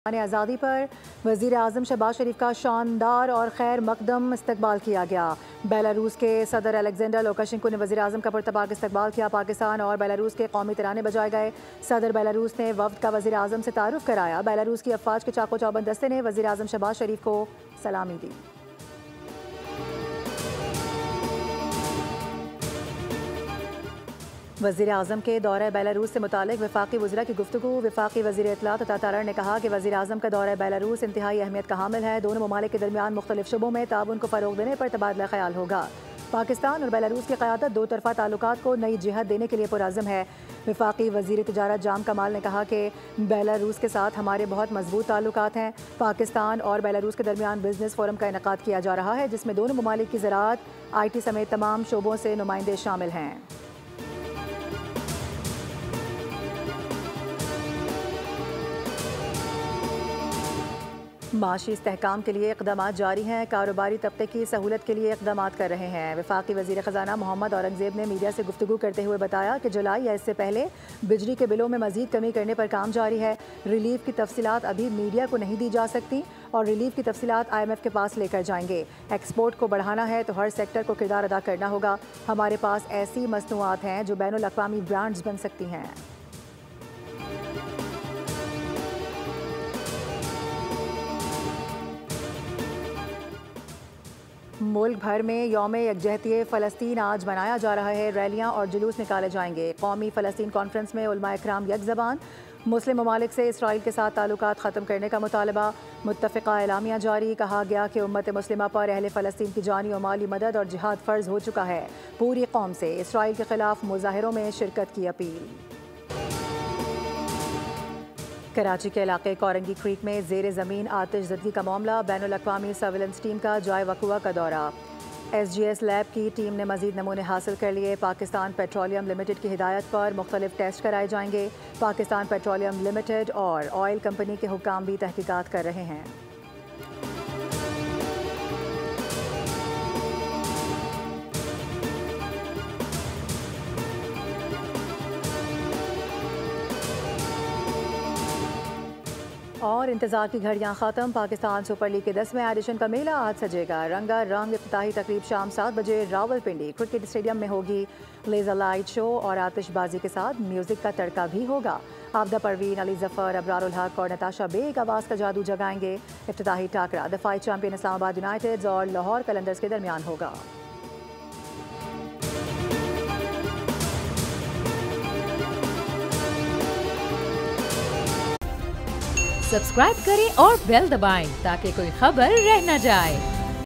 आज़ादी पर वज़ीर आज़म शहबाज शरीफ का शानदार और खैर मकदम इस्तकबाल किया गया। बेलारूस के सदर अलेक्जेंडर लुकाशेंको ने वज़ीर आज़म का पुरतपाक इस्तकबाल किया। पाकिस्तान और बेलारूस के कौमी तराने बजाए गए। सदर बेलारूस ने वफ्द का वज़ीर आज़म से तारुफ कराया। बेलारूस की अफवाज के चाको चौबंद दस्ते ने वज़ीर आज़म शहबाज शरीफ को सलामी दी। वज़ीर आज़म के दौरे बेलारूस से मुतालिक वफाकी वज़रा की गुफ्तगू। वफाकी वज़ीर इत्तलात अता तारड़ ने कहा कि वज़ीर आज़म का दौरा बेलारूस इंतहाई अहमियत का हामिल है। दोनों ममालिक के दरमियान मुख्तलिफ शुबों में ताउन को फ़रोग़ देने पर तबादला ख्याल होगा। पाकिस्तान और बेलारूस की क़यादत दो तरफ़ा ताल्लुकात को नई जिहत देने के लिए पुरअज़्म है। वफाकी वज़ीर तिजारत जाम कमाल ने कहा कि बेलारूस के साथ हमारे बहुत मजबूत ताल्लुकात हैं। पाकिस्तान और बेलारूस के दरमियान बिजनेस फोरम का इनेकाद किया जा रहा है, जिसमें दोनों ममालिक की ज़राअत, IT समेत तमाम शोबों से नुमाइंदे शामिल हैं। माशी इस्तेहकाम के लिए इक़दाम जारी हैं। कारोबारी तबके की सहूलत के लिए इक़दाम कर रहे हैं। वफाकी वज़ीर ख़जाना मोहम्मद औरंगज़ेब ने मीडिया से गुफ्तगू करते हुए बताया कि जुलाई या इससे पहले बिजली के बिलों में मज़ीद कमी करने पर काम जारी है। रिलीफ की तफसीलात अभी मीडिया को नहीं दी जा सकती और रिलीफ की तफसीलात IMF के पास लेकर जाएंगे। एक्सपोर्ट को बढ़ाना है तो हर सेक्टर को किरदार अदा करना होगा। हमारे पास ऐसी मसनूआत हैं जो बैनुल अक़वामी ब्रांड्स बन सकती हैं। मुल्क भर में यौम यकजहती फ़लस्तीन आज मनाया जा रहा है। रैलियाँ और जुलूस निकाले जाएंगे। कौमी फ़लस्तीन कॉन्फ्रेंस में उलमा इकराम यक ज़बान। मुस्लिम ममालिक से इसराइल के साथ ताल्लुकात ख़त्म करने का मुतालबा। मुत्तफ़िक़ा एलामिया जारी। कहा गया कि उम्मत मुस्लिमा पर अहले फ़लस्तीन की जानी और माली मदद और जिहाद फ़र्ज हो चुका है। पूरी कौम से इसराइल के ख़िलाफ़ मुज़ाहिरों में शिरकत की अपील। कराची के इलाके कोरंगी क्रीक में ज़ेर ज़मीन आतिशज़दगी का मामला। बैनुल अक़वामी सर्विलेंस टीम का जाए वक़ुआ का दौरा। SGS लैब की टीम ने मज़ीद नमूने हासिल कर लिए। पाकिस्तान पेट्रोलियम लिमिटेड की हिदायत पर मुख्तलिफ टेस्ट कराए जाएंगे। पाकिस्तान पेट्रोलियम लिमिटेड और ऑयल कंपनी के हुक्काम भी तहकीकात कर रहे हैं। और इंतजार की घड़ियां ख़त्म। पाकिस्तान सुपर लीग के 10वें एडिशन का मेला आज सजेगा। रंगा रंग इफ्तिताही तकरीब शाम 7 बजे रावलपिंडी क्रिकेट स्टेडियम में होगी। लेज़र लाइट शो और आतिशबाजी के साथ म्यूजिक का तड़का भी होगा। आबदा परवीन, अली जफ़र, अबरारुल हक और नताशा बेग आवाज़ का जादू जगाएंगे। इफ्तिताही टाकरा दफाई चैंपियन इस्लामाबाद यूनाइटेड और लाहौर कलंदर्स के दरमियान होगा। सब्सक्राइब करें और बेल दबाएं ताकि कोई खबर रह न जाए।